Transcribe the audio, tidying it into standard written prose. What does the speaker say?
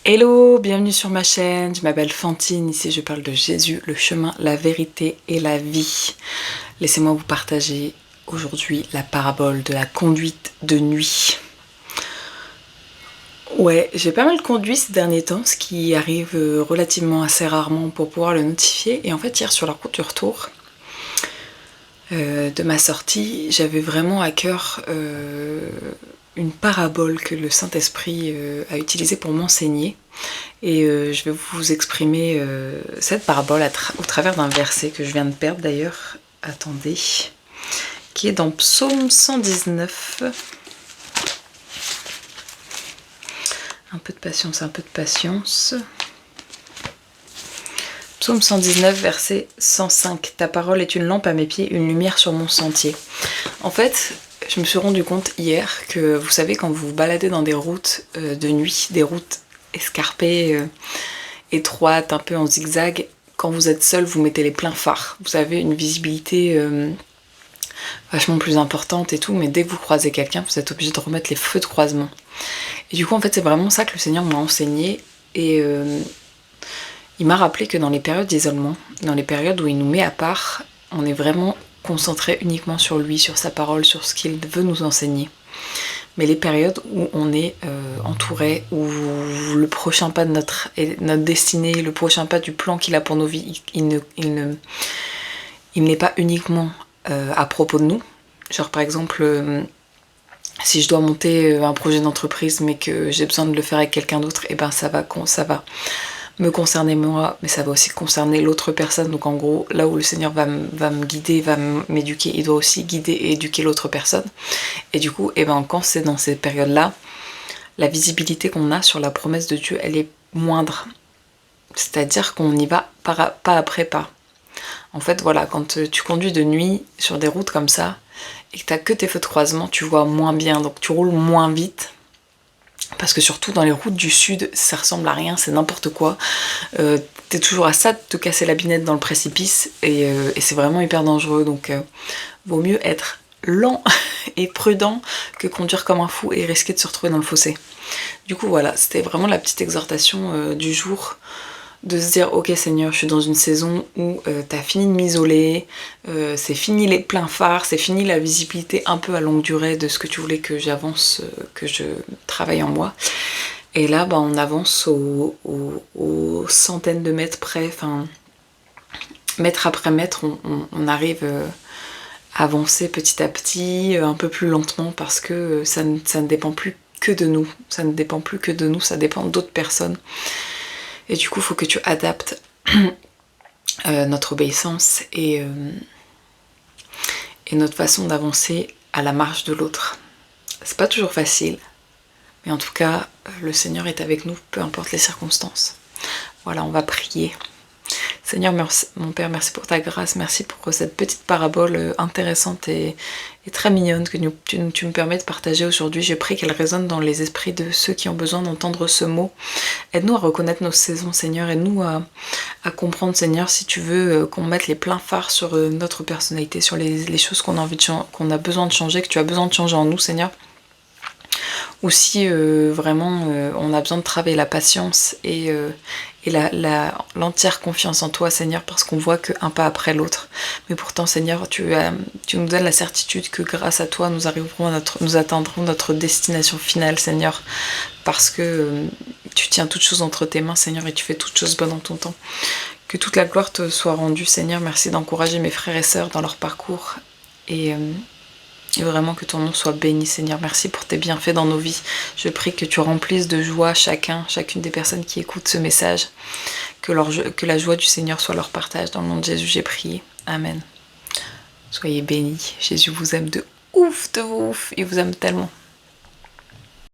Hello, bienvenue sur ma chaîne, je m'appelle Fantine, ici je parle de Jésus, le chemin, la vérité et la vie. Laissez-moi vous partager aujourd'hui la parabole de la conduite de nuit. Ouais, j'ai pas mal conduit ces derniers temps, ce qui arrive relativement assez rarement pour pouvoir le notifier. Et en fait, hier sur la route du retour de ma sortie, j'avais vraiment à cœur une parabole que le Saint-Esprit a utilisée pour m'enseigner. Et je vais vous exprimer cette parabole au travers d'un verset que je viens de perdre d'ailleurs. Attendez. Qui est dans Psaume 119. Un peu de patience, un peu de patience. Psaume 119, verset 105. Ta parole est une lampe à mes pieds, une lumière sur mon sentier. En fait, je me suis rendu compte hier que, vous savez, quand vous vous baladez dans des routes de nuit, des routes escarpées, étroites, un peu en zigzag, quand vous êtes seul, vous mettez les pleins phares. Vous avez une visibilité vachement plus importante et tout, mais dès que vous croisez quelqu'un, vous êtes obligé de remettre les feux de croisement. Et du coup, en fait, c'est vraiment ça que le Seigneur m'a enseigné. Et il m'a rappelé que dans les périodes d'isolement, dans les périodes où il nous met à part, on est vraiment concentré uniquement sur lui, sur sa parole, sur ce qu'il veut nous enseigner. Mais les périodes où on est entouré, où le prochain pas de notre destinée, le prochain pas du plan qu'il a pour nos vies, il n'est pas uniquement à propos de nous. Genre par exemple, si je dois monter un projet d'entreprise mais que j'ai besoin de le faire avec quelqu'un d'autre, et ben ça va me concerner moi, mais ça va aussi concerner l'autre personne. Donc en gros, là où le Seigneur va me guider, va m'éduquer, il doit aussi guider et éduquer l'autre personne. Et du coup, quand c'est dans ces périodes-là, la visibilité qu'on a sur la promesse de Dieu, elle est moindre. C'est-à-dire qu'on y va pas après pas. En fait, voilà, quand tu conduis de nuit sur des routes comme ça, et que t'as que tes feux de croisement, tu vois moins bien, donc tu roules moins vite. Parce que surtout dans les routes du sud, ça ressemble à rien, c'est n'importe quoi. T'es toujours à ça de te casser la binette dans le précipice et c'est vraiment hyper dangereux. Donc vaut mieux être lent et prudent que conduire comme un fou et risquer de se retrouver dans le fossé. Du coup voilà, c'était vraiment la petite exhortation du jour. De se dire, ok Seigneur, je suis dans une saison où t'as fini de m'isoler, c'est fini les pleins phares, c'est fini la visibilité un peu à longue durée de ce que tu voulais que j'avance, que je travaille en moi. Et là, on avance aux centaines de mètres près, enfin, mètre après mètre, on arrive à avancer petit à petit, un peu plus lentement, parce que ça ne dépend plus que de nous, ça ne dépend plus que de nous, ça dépend d'autres personnes. Et du coup, il faut que tu adaptes notre obéissance et notre façon d'avancer à la marche de l'autre. C'est pas toujours facile, mais en tout cas, le Seigneur est avec nous, peu importe les circonstances. Voilà, on va prier. Seigneur, merci, mon Père, merci pour ta grâce, merci pour cette petite parabole intéressante et très mignonne que tu me permets de partager aujourd'hui. Je prie qu'elle résonne dans les esprits de ceux qui ont besoin d'entendre ce mot. Aide-nous à reconnaître nos saisons, Seigneur, aide-nous à comprendre, Seigneur, si tu veux qu'on mette les pleins phares sur notre personnalité, sur les choses qu'on a besoin de changer, que tu as besoin de changer en nous, Seigneur. Ou si vraiment on a besoin de travailler la patience et l'entière confiance en toi, Seigneur, parce qu'on voit qu'un pas après l'autre. Mais pourtant, Seigneur, tu nous donnes la certitude que grâce à toi, nous atteindrons notre destination finale, Seigneur, parce que tu tiens toutes choses entre tes mains, Seigneur, et tu fais toutes choses bonnes en ton temps. Que toute la gloire te soit rendue, Seigneur. Merci d'encourager mes frères et sœurs dans leur parcours et vraiment que ton nom soit béni, Seigneur. Merci pour tes bienfaits dans nos vies. Je prie que tu remplisses de joie chacune des personnes qui écoutent ce message. Que la joie du Seigneur soit leur partage. Dans le nom de Jésus, j'ai prié. Amen. Soyez bénis. Jésus vous aime de ouf. Il vous aime tellement.